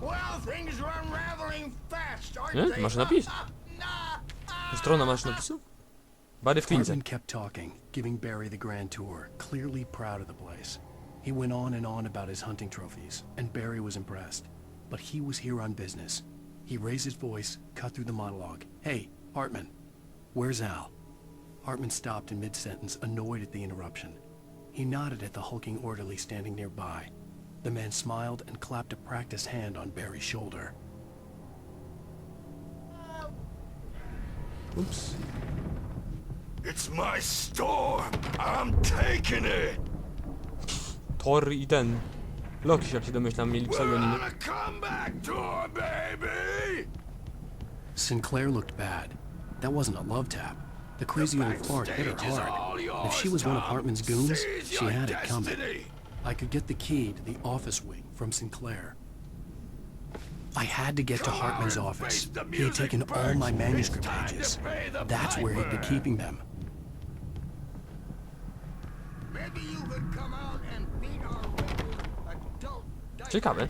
Well, things are unraveling fast, aren't Nie? they? Masz napis? Strona masz napisu? Bary w klince. Hartman kept talking, giving Barry the grand tour, clearly proud of the place. He went on and on about his hunting trophies, and Barry was impressed. But he was here on business. He raised his voice, cut through the monologue. Hey, Hartman, where's Al? Hartman stopped in mid-sentence, annoyed at the interruption. He nodded at the hulking orderly standing nearby. The man smiled and clapped a practiced hand on Barry's shoulder. Ups. It's my storm. I'm taking it. Thor i ten. Loki, jak się domyślam, mieli We're pseudonimy. on a comeback tour, baby. Sinclair looked bad. That wasn't a love tap. The crazy old fart hit her hard. If she was one of Hartman's goons, she had it coming. I could get the key to the office wing from Sinclair. I had to get to Hartman's office. He had taken all my manuscript pages. That's where he'd be keeping them. Maybe you could come out and beat our adult Ciekawe.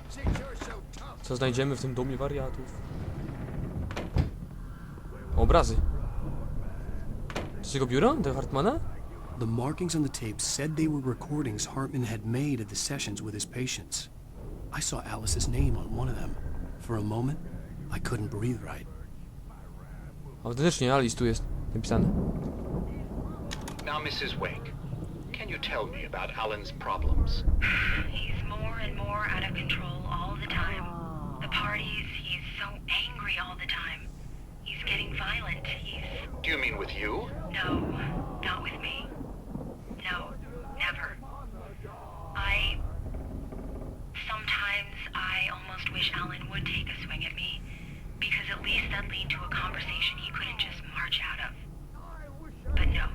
since you're so tough. Co znajdziemy w tym domie wariatów? Obrazy. To jest jego biuro? Do Hartmana? The markings on the tape said they were recordings Hartman had made at the sessions with his patients. I saw Alice's name on one of them. For a moment, I couldn't breathe right. Autentycznie, Alice tu jest napisane. Now, Mrs. Wake, can you tell me about Alan's problems? He's more and more out of control all the time. The parties, he's so angry all the time. He's getting violent. Do you mean with you? No, not with me. No, never. Sometimes I almost wish Alan would take a swing at me, because at least that'd lead to a conversation he couldn't just march out of. But no.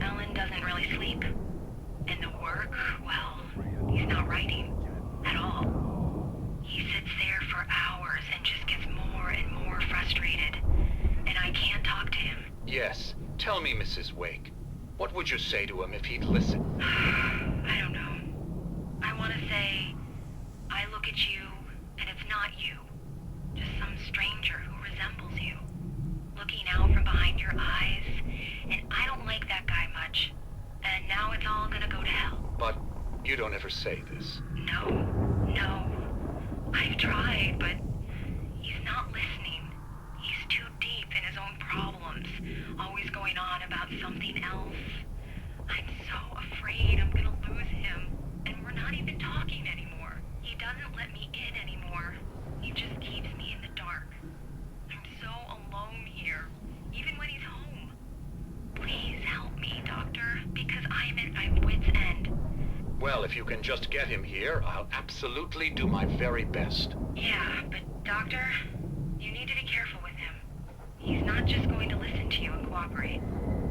Alan doesn't really sleep. And the work, well, he's not writing at all. He sits there for hours and just gets more and more frustrated. And I can't talk to him. Yes. Tell me, Mrs. Wake, what would you say to him if he'd listen? I don't know. I want to say, I look at you, and it's not you. Just some stranger who resembles you. Looking out from behind your eyes, and I don't like that guy much. And now it's all gonna go to hell. But you don't ever say this. No. I've tried, but he's not listening. He's too deep in his own problems, always going on about something else. I'm so afraid I'm gonna lose him, and we're not even talking anymore. He doesn't let me in anymore. He just keeps me in the dark. I'm so alone here, even when he's home. Please help me, Doctor, because I'm at my wit's end. Well, if you can just get him here, I'll absolutely do my very best. Yeah, but Doctor, you need to be careful with him. He's not just going to listen to you and cooperate.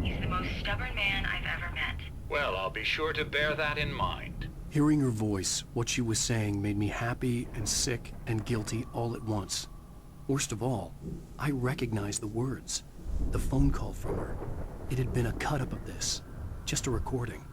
He's the most stubborn man I've ever met. Well, I'll be sure to bear that in mind. Hearing her voice, what she was saying made me happy and sick and guilty all at once. Worst of all, I recognized the words. The phone call from her. It had been a cut-up of this. Just a recording.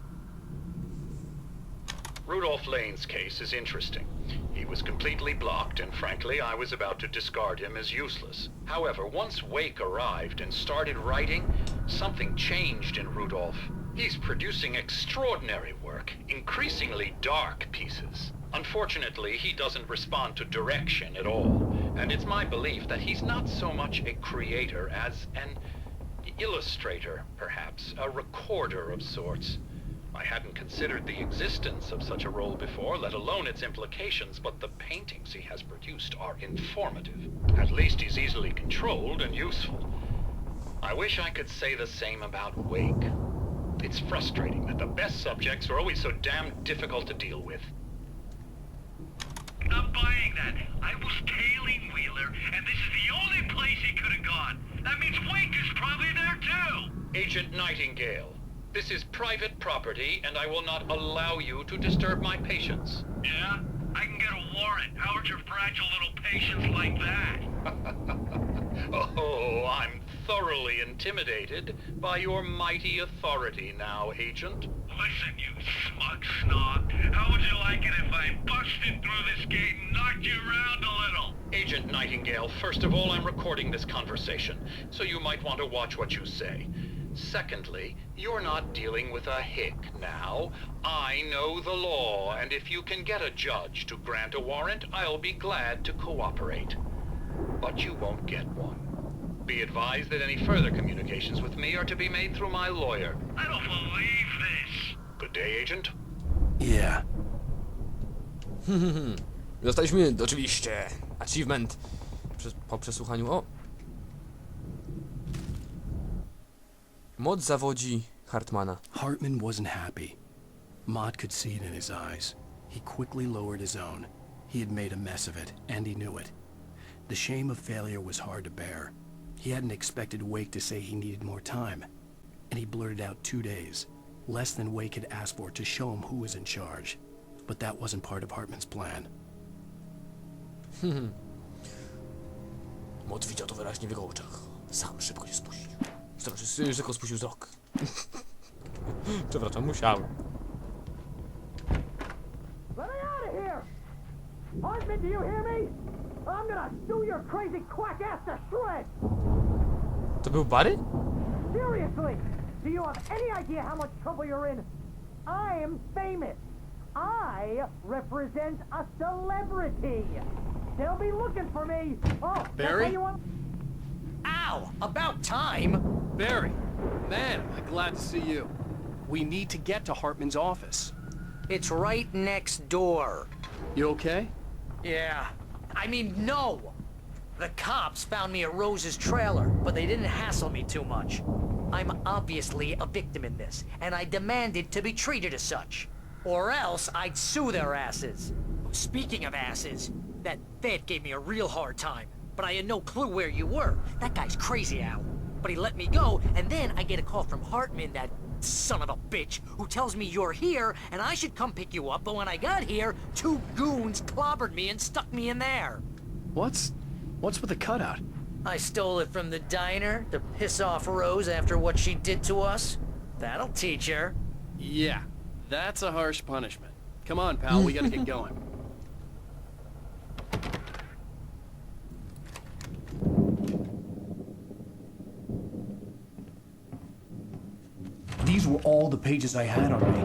Rudolph Lane's case is interesting. He was completely blocked, and frankly, I was about to discard him as useless. However, once Wake arrived and started writing, something changed in Rudolph. He's producing extraordinary work, increasingly dark pieces. Unfortunately, he doesn't respond to direction at all, and it's my belief that he's not so much a creator as an illustrator, perhaps, a recorder of sorts. I hadn't considered the existence of such a role before, let alone its implications, but the paintings he has produced are informative. At least he's easily controlled and useful. I wish I could say the same about Wake. It's frustrating that the best subjects are always so damn difficult to deal with. I'm buying that. I was tailing Wheeler, and this is the only place he could have gone. That means Wake is probably there too! Agent Nightingale, this is private property, and I will not allow you to disturb my patients. Yeah? I can get a warrant. How would your fragile little patients like that? Oh, I'm thoroughly intimidated by your mighty authority now, Agent. Listen, you smug snob. How Agent Nightingale, first of all, I'm recording this conversation, so you might want to watch what you say. Secondly, you're not dealing with a hick now. I know the law, and if you can get a judge to grant a warrant, I'll be glad to cooperate. But you won't get one. Be advised that any further communications with me are to be made through my lawyer. I don't believe this. Good day, Agent. Yeah. Dostaliśmy oczywiście achievement po przesłuchaniu. O! Mod zawodzi Hartmana. Hartman wasn't happy. Maude could see it in his eyes. He quickly lowered his own. He had made a mess of it, and he knew it. The shame of failure was hard to bear. He hadn't expected Wake to say he needed more time, and he blurted out 2 days, less than Wake had asked for to show him who was in charge. But that wasn't part of Hartman's plan. Mod widział to wyraźnie w jego oczach. Sam szybko się spuścił. Znaczy, szybko spuścił wzrok. Przepraszam, musiałem. Let me out of here! Hartman, do you hear me? I'm gonna sue your crazy quack ass to shreds! To był Barry? Seriously! Do you have any idea how much trouble you're in? I'm famous. I represent a celebrity. They'll be looking for me. Oh, that's Barry? how you want... Ow! About time! Barry, man, am I glad to see you. We need to get to Hartman's office. It's right next door. You okay? Yeah. I mean, no! The cops found me at Rose's trailer, but they didn't hassle me too much. I'm obviously a victim in this, and I demanded to be treated as such. Or else I'd sue their asses. Speaking of asses, that vet gave me a real hard time, but I had no clue where you were. That guy's crazy, Al. But he let me go, and then I get a call from Hartman, that son of a bitch, who tells me you're here, and I should come pick you up, but when I got here, 2 goons clobbered me and stuck me in there. What's with the cutout? I stole it from the diner to piss off Rose after what she did to us. That'll teach her. Yeah, that's a harsh punishment. Come on, pal, we gotta get going. These were all the pages I had on me.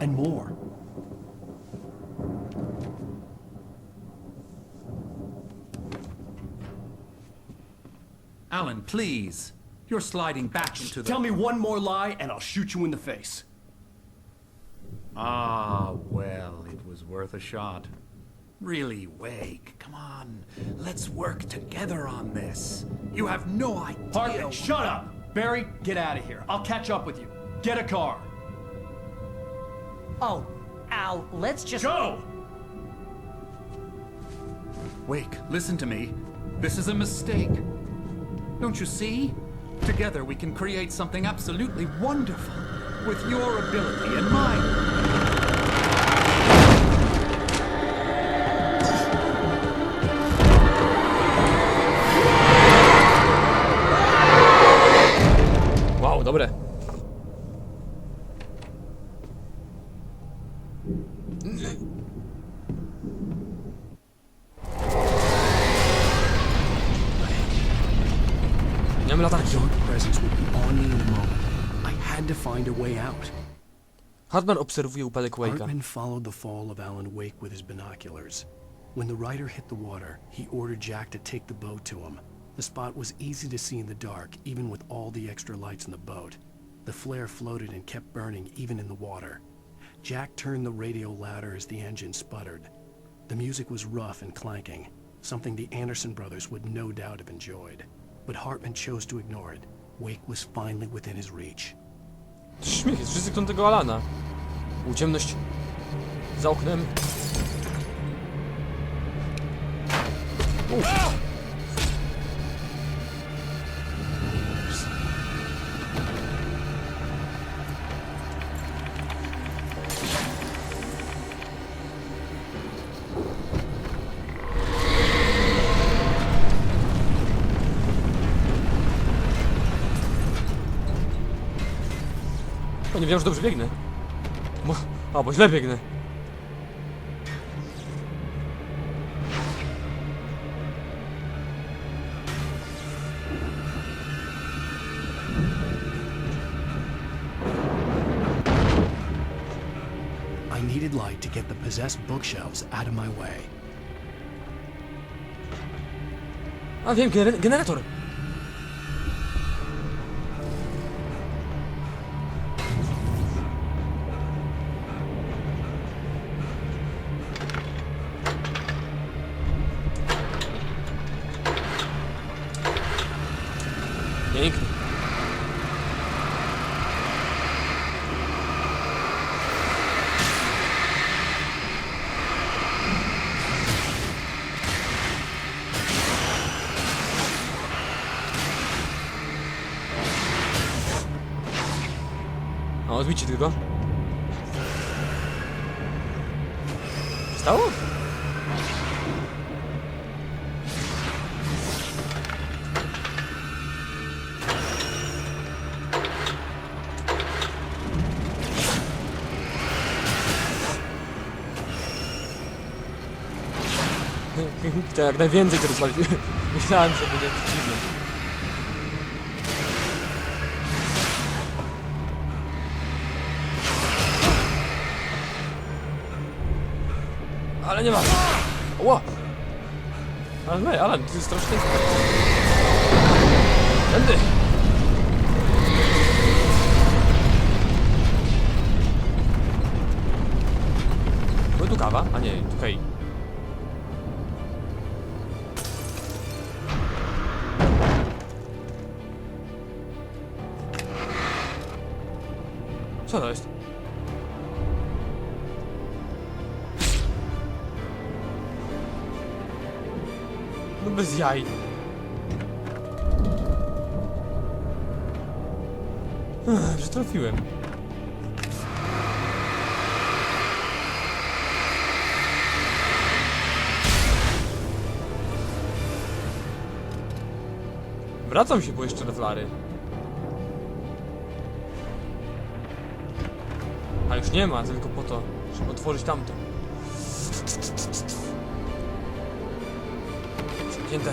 And more. Alan, please. You're sliding back into the... Tell me one more lie and I'll shoot you in the face. Ah, well, it was worth a shot. Really, Wake, come on. Let's work together on this. You have no idea... Hartman, shut up! Barry, get out of here. I'll catch up with you. Get a car. Oh, Al, let's just... Go! Wake, listen to me. This is a mistake. Don't you see? Together we can create something absolutely wonderful. With your ability and mine. Wow, dobre. Nie mam latarki. Your presence would be on me in a moment. I had to find a way out. Hartman obserwuje upadek Wake'a. Hartman followed the fall of Alan Wake with his binoculars. When the rider hit the water, he ordered Jack to take the boat to him. The spot was easy to see in the dark, even with all the extra lights in the boat. The flare floated and kept burning even in the water. Jack turned the radio louder as the engine sputtered. The music was rough and clanking, something the Anderson brothers would no doubt have enjoyed. But Hartman chose to ignore it. Wake was finally within his reach. Śmiech, jest wszyscy chcą tego Alana. U ciemność za oknem. O, nie wiem, że dobrze biegnę. Bo źle biegnę. I needed light to get the possessed bookshelves out of my way. A wiem, generator! Pięknie. O, zbicie tylko. Stało? Chciałem jak najwięcej to rozwalić. Myślałem, że będzie dziwne. Ale nie ma. Ła! Ale nie, Alan, ty jest troszkę... Tędy! Była tu kawa? A nie, tu hej. Co to jest? No bez jaj. Że trafiłem. Wracam się po jeszcze do flary. A już nie ma, tylko po to, żeby otworzyć tamto. Zamknięte.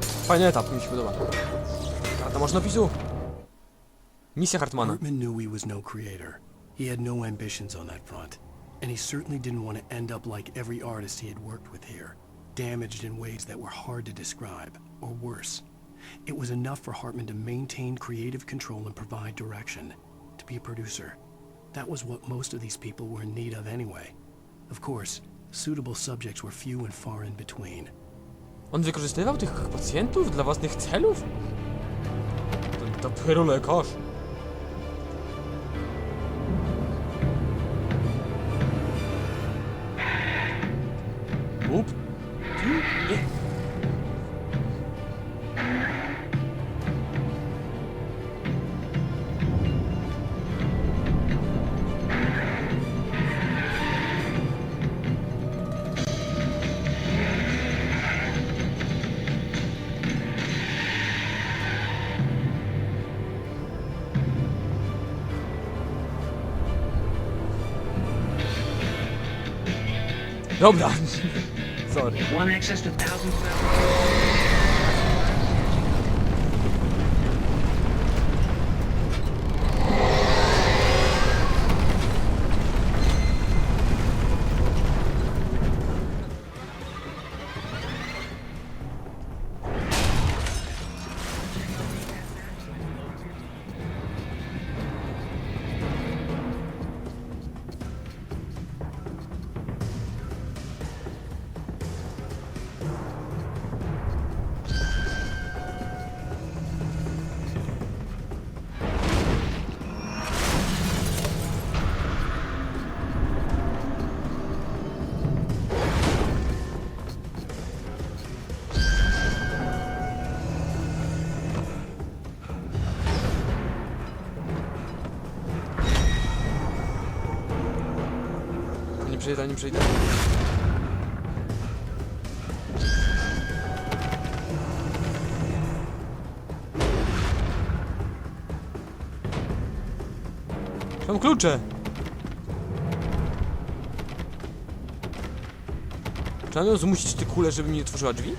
Fajny etap, mi się podoba. Karta maszynopisu. Misja Hartmana. Hartman knew he was no creator. He had no ambitions on that front. And he certainly didn't want to end up like every artist he had worked with here, damaged in ways that were hard to describe, or worse. It was enough for Hartman to maintain creative control and provide direction, to be a producer. That was what most of these people were in need of anyway. Of course, suitable subjects were few and far in between. On wykorzystywał tych pacjentów dla własnych celów? To dopiero lekarz. Up. Nie. Dobra. Sorry. One access to thousands of Nie przejdę. Mam klucze. Trzeba ją zmusić tę kulę, żeby mi otworzyła drzwi?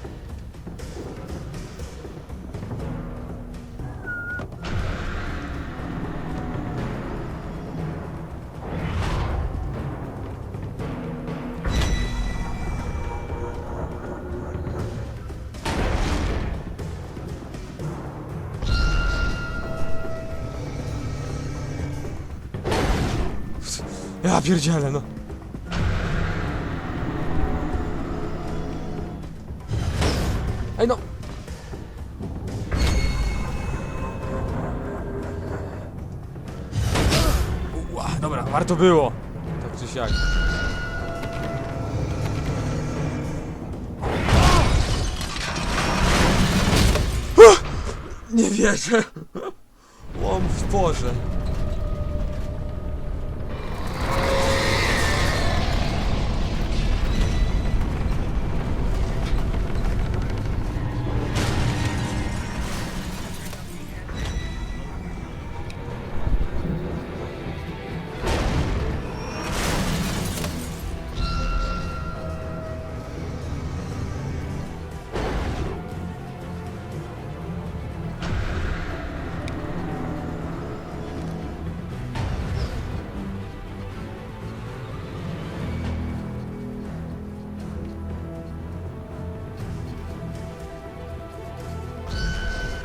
Ja pierdzielę, no. Ej, no. Ua, dobra, warto było. Tak czy siak. Nie wierzę. O Boże.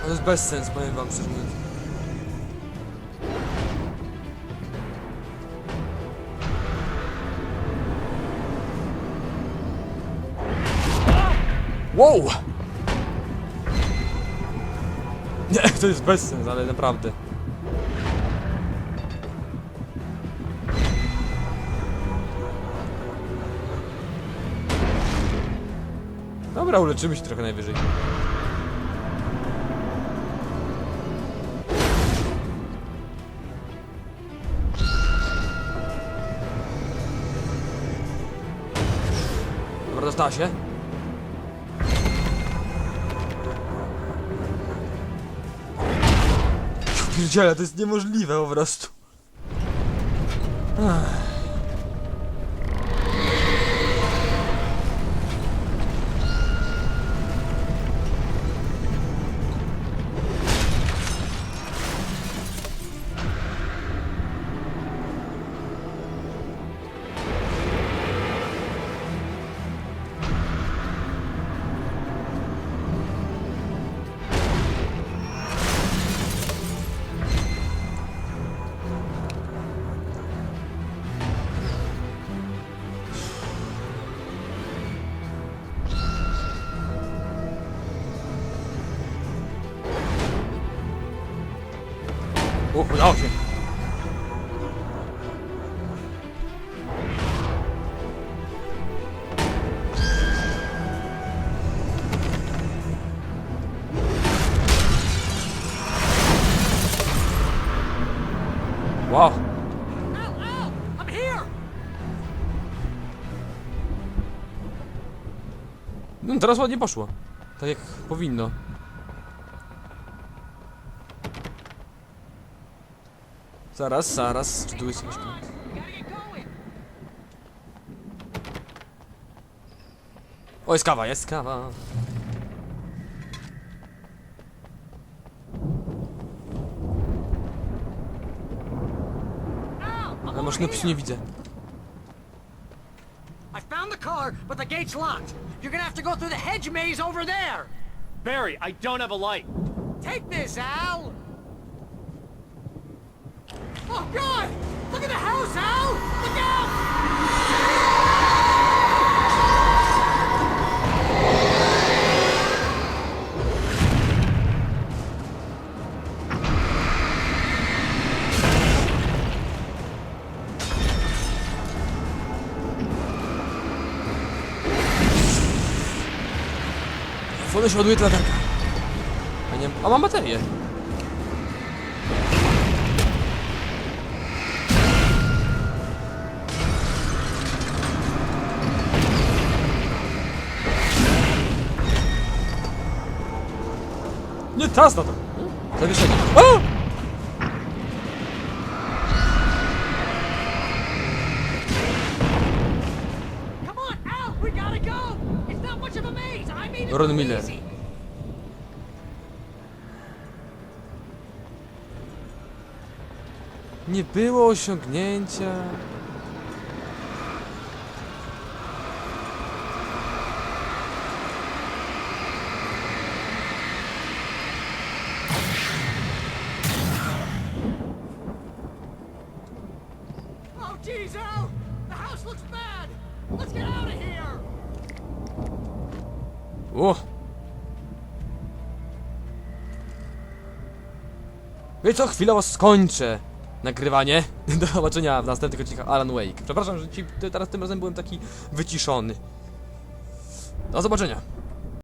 To jest bezsens, powiem wam szczerze mówiąc. Wow! Nie, to jest bezsens, ale naprawdę. Dobra, uleczymy się trochę najwyżej. Dobra, dostała się. Pierdziele, to jest niemożliwe po prostu. Udało się. Wow. I'm here! No teraz ładnie poszło. Tak jak powinno. Zaraz, czy tu jest jakiś punkt? O, jest kawa, jest kawa. Ale może napisu nie widzę. I found the car, but the gate's locked. You're gonna have to go through the hedge maze over there. Barry, I don't have a light. Take this, Al. Oh, God! Look at the house, Al! Look out! Woda się ładuje latarka. A nie... A mam baterię. Nie, teraz na to. Zawieszenie. A! Come on, Al! We gotta go! It's not much of a maze! I made it Ron look Miller. easy. Nie było osiągnięcia. Oh, geez, Al! No i co, chwilowo skończę nagrywanie. Do zobaczenia w następnych odcinkach Alan Wake. Przepraszam, że teraz tym razem byłem taki wyciszony. Do zobaczenia.